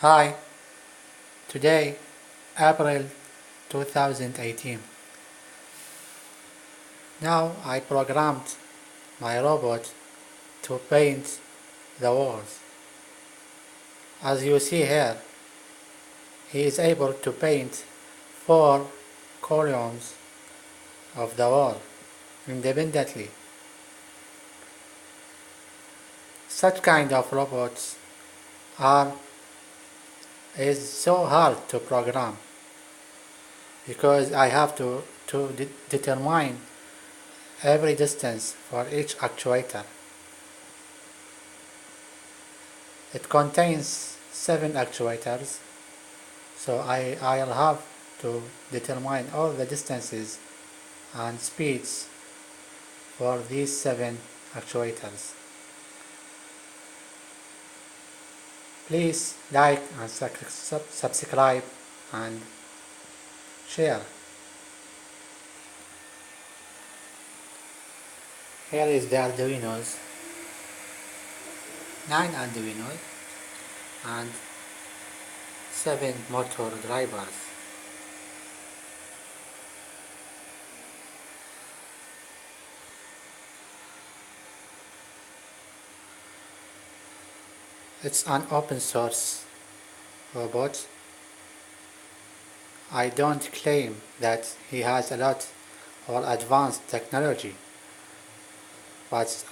Hi, today, April 2018. Now I programmed my robot to paint the walls. As you see here, he is able to paint 4 columns of the wall independently. Such kind of robots are is so hard to program because I have to determine every distance for each actuator. It contains 7 actuators, so I'll have to determine all the distances and speeds for these 7 actuators. Please like and subscribe and share. Here is the Arduinos, 9 Arduinos and 7 motor drivers. It's an open source robot. I don't claim that he has a lot or advanced technology, but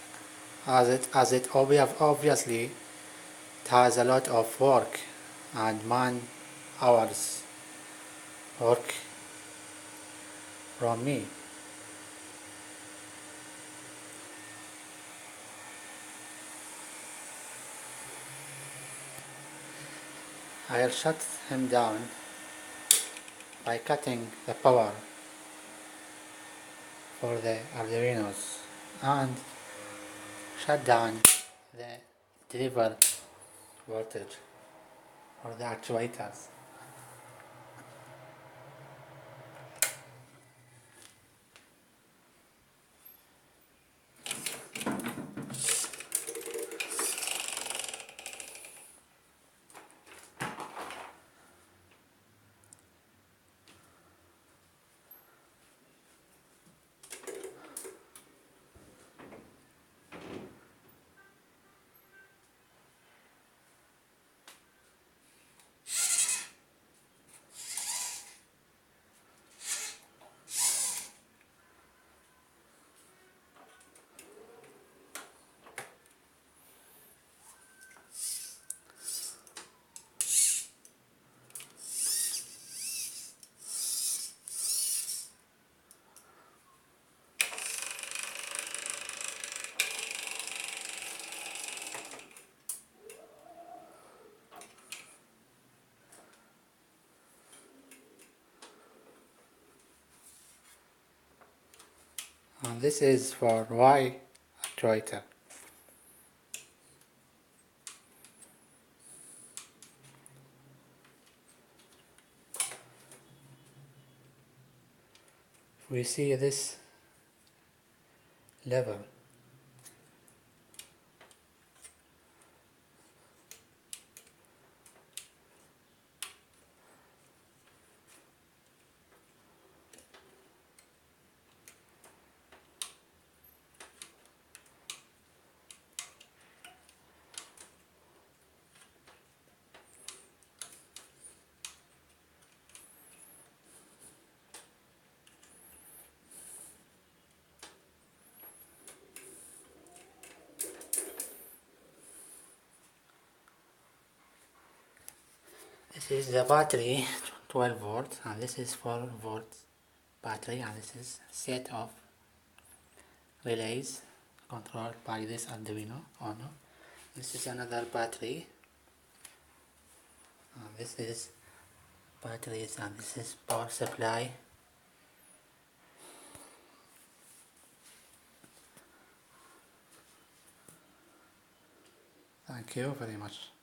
as it obviously it has a lot of work and man hours work from me. I'll shut him down by cutting the power for the Arduinos and shut down the deliver voltage for the actuators. And this is for Y actuator. We see this level. This is the battery, 12 volts, and this is 4 volts battery, and this is set of relays controlled by this Arduino Uno. This is another battery, and this is batteries, and this is power supply. Thank you very much.